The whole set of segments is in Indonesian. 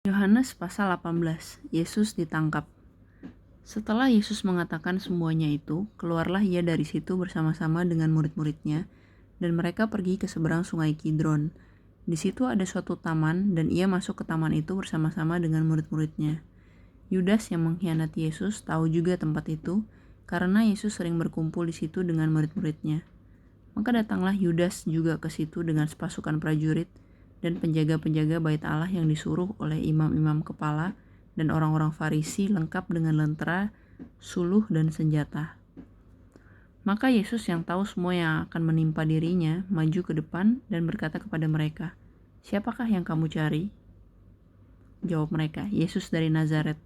Yohanes pasal 18, Yesus ditangkap. Setelah Yesus mengatakan semuanya itu, keluarlah ia dari situ bersama-sama dengan murid-muridnya, dan mereka pergi ke seberang sungai Kidron. Di situ ada suatu taman, dan ia masuk ke taman itu bersama-sama dengan murid-muridnya. Yudas yang mengkhianati Yesus tahu juga tempat itu, karena Yesus sering berkumpul di situ dengan murid-muridnya. Maka datanglah Yudas juga ke situ dengan sepasukan prajurit dan penjaga-penjaga bait Allah yang disuruh oleh imam-imam kepala dan orang-orang Farisi lengkap dengan lentera, suluh, dan senjata. Maka Yesus yang tahu semua yang akan menimpa dirinya maju ke depan dan berkata kepada mereka, "Siapakah yang kamu cari?" Jawab mereka, "Yesus dari Nazaret."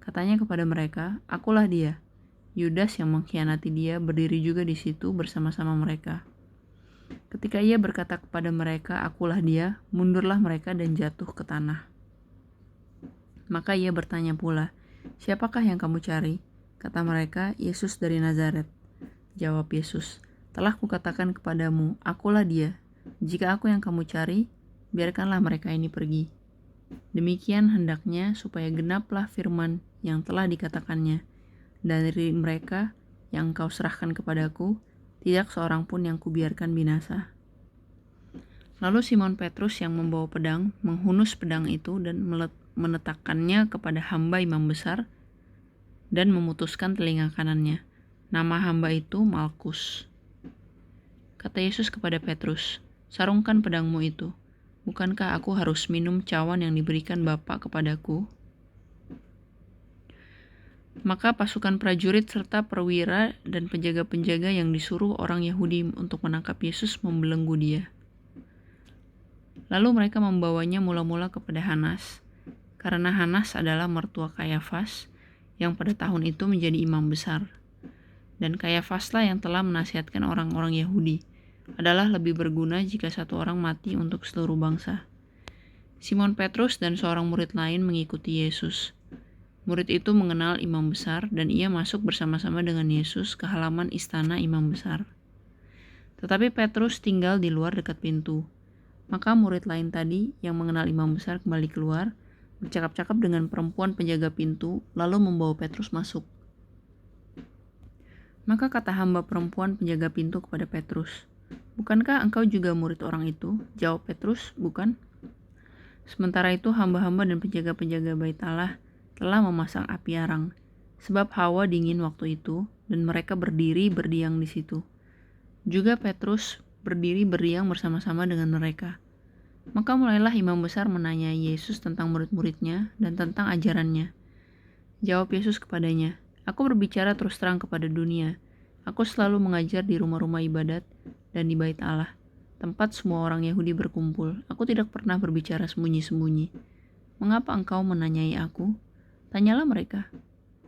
Katanya kepada mereka, "Akulah dia." Yudas yang mengkhianati dia berdiri juga di situ bersama-sama mereka. Ketika ia berkata kepada mereka, "Akulah dia," mundurlah mereka dan jatuh ke tanah. Maka ia bertanya pula, "Siapakah yang kamu cari?" Kata mereka, "Yesus dari Nazaret." Jawab Yesus, "Telah kukatakan kepadamu, akulah dia. Jika aku yang kamu cari, biarkanlah mereka ini pergi." Demikian hendaknya supaya genaplah firman yang telah dikatakannya, "Dari mereka yang engkau serahkan kepadaku, tidak seorang pun yang kubiarkan binasa." Lalu Simon Petrus yang membawa pedang menghunus pedang itu dan menetakannya kepada hamba imam besar dan memutuskan telinga kanannya. Nama hamba itu Malkus. Kata Yesus kepada Petrus, "Sarungkan pedangmu itu. Bukankah aku harus minum cawan yang diberikan Bapa kepadaku?" Maka pasukan prajurit serta perwira dan penjaga-penjaga yang disuruh orang Yahudi untuk menangkap Yesus membelenggu dia. Lalu mereka membawanya mula-mula kepada Hanas, karena Hanas adalah mertua Kayafas yang pada tahun itu menjadi imam besar. Dan Kayafaslah yang telah menasihatkan orang-orang Yahudi, adalah lebih berguna jika satu orang mati untuk seluruh bangsa. Simon Petrus dan seorang murid lain mengikuti Yesus. Murid itu mengenal imam besar dan ia masuk bersama-sama dengan Yesus ke halaman istana imam besar. Tetapi Petrus tinggal di luar dekat pintu. Maka murid lain tadi yang mengenal imam besar kembali keluar, bercakap-cakap dengan perempuan penjaga pintu, lalu membawa Petrus masuk. Maka kata hamba perempuan penjaga pintu kepada Petrus, "Bukankah engkau juga murid orang itu?" Jawab Petrus, "Bukan." Sementara itu hamba-hamba dan penjaga-penjaga bait Allah telah memasang api arang, sebab hawa dingin waktu itu, dan mereka berdiri berdiam di situ. Juga Petrus berdiri berdiam bersama-sama dengan mereka. Maka mulailah imam besar menanyai Yesus tentang murid-muridnya dan tentang ajarannya. Jawab Yesus kepadanya, "Aku berbicara terus terang kepada dunia. Aku selalu mengajar di rumah-rumah ibadat dan di bait Allah, tempat semua orang Yahudi berkumpul. Aku tidak pernah berbicara sembunyi-sembunyi. Mengapa engkau menanyai aku? Tanyalah mereka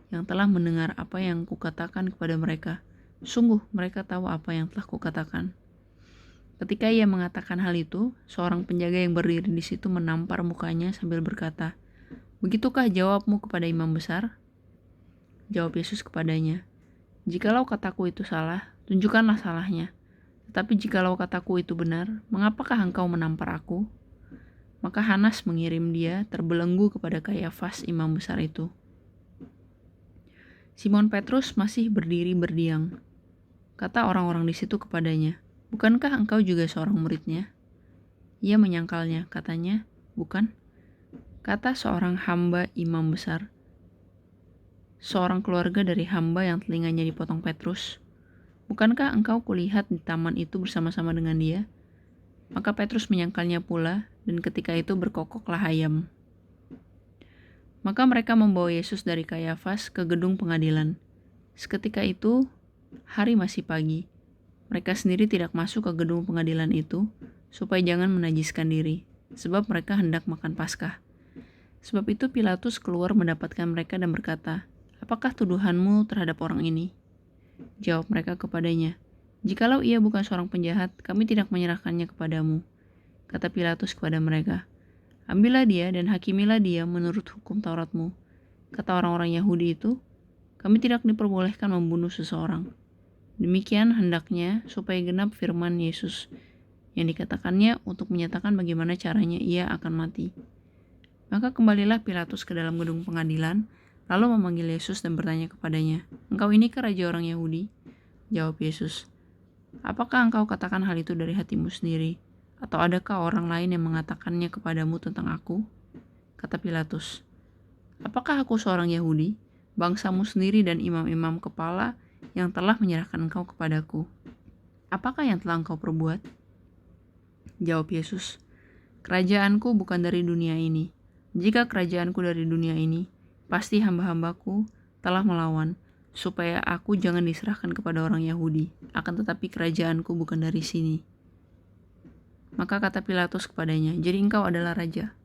yang telah mendengar apa yang kukatakan kepada mereka. Sungguh mereka tahu apa yang telah kukatakan." Ketika ia mengatakan hal itu, seorang penjaga yang berdiri di situ menampar mukanya sambil berkata, "Begitukah jawabmu kepada imam besar?" Jawab Yesus kepadanya, "Jikalau kataku itu salah, tunjukkanlah salahnya. Tetapi jikalau kataku itu benar, mengapakah engkau menampar aku?" Maka Hanas mengirim dia terbelenggu kepada Kayafas imam besar itu. Simon Petrus masih berdiri berdiam. Kata orang-orang di situ kepadanya, "Bukankah engkau juga seorang muridnya?" Ia menyangkalnya, katanya, "Bukan." Kata seorang hamba imam besar, seorang keluarga dari hamba yang telinganya dipotong Petrus, "Bukankah engkau kulihat di taman itu bersama-sama dengan dia?" Maka Petrus menyangkalnya pula, dan ketika itu berkokoklah ayam. Maka mereka membawa Yesus dari Kayafas ke gedung pengadilan. Seketika itu, hari masih pagi. Mereka sendiri tidak masuk ke gedung pengadilan itu, supaya jangan menajiskan diri, sebab mereka hendak makan Paskah. Sebab itu Pilatus keluar mendapatkan mereka dan berkata, "Apakah tuduhanmu terhadap orang ini?" Jawab mereka kepadanya, "Jikalau ia bukan seorang penjahat, kami tidak menyerahkannya kepadamu." Kata Pilatus kepada mereka, "Ambillah dia dan hakimilah dia menurut hukum Tauratmu." Kata orang-orang Yahudi itu, "Kami tidak diperbolehkan membunuh seseorang." Demikian hendaknya supaya genap firman Yesus yang dikatakannya untuk menyatakan bagaimana caranya ia akan mati. Maka kembalilah Pilatus ke dalam gedung pengadilan, lalu memanggil Yesus dan bertanya kepadanya, "Engkau inikah raja orang Yahudi?" Jawab Yesus, "Apakah engkau katakan hal itu dari hatimu sendiri? Atau adakah orang lain yang mengatakannya kepadamu tentang aku?" Kata Pilatus, "Apakah aku seorang Yahudi? Bangsamu sendiri dan imam-imam kepala yang telah menyerahkan engkau kepadaku. Apakah yang telah engkau perbuat?" Jawab Yesus, "Kerajaanku bukan dari dunia ini. Jika kerajaanku dari dunia ini, pasti hamba-hambaku telah melawan, supaya aku jangan diserahkan kepada orang Yahudi. Akan tetapi kerajaanku bukan dari sini." Maka kata Pilatus kepadanya, "Jadi engkau adalah raja?"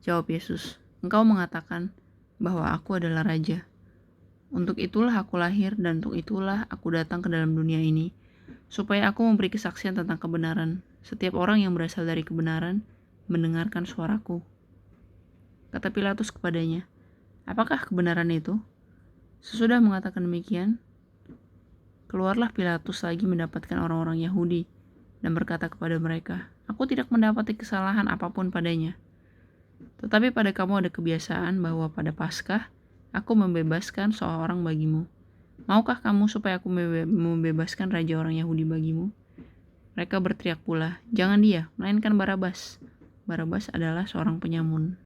Jawab Yesus, "Engkau mengatakan bahwa aku adalah raja. Untuk itulah aku lahir dan untuk itulah aku datang ke dalam dunia ini, supaya aku memberi kesaksian tentang kebenaran. Setiap orang yang berasal dari kebenaran mendengarkan suaraku." Kata Pilatus kepadanya, "Apakah kebenaran itu?" Sesudah mengatakan demikian, keluarlah Pilatus lagi mendapatkan orang-orang Yahudi dan berkata kepada mereka, "Aku tidak mendapati kesalahan apapun padanya. Tetapi pada kamu ada kebiasaan bahwa pada Paskah aku membebaskan seorang bagimu. Maukah kamu supaya aku membebaskan raja orang Yahudi bagimu?" Mereka berteriak pula, "Jangan dia, melainkan Barabas." Barabas adalah seorang penyamun.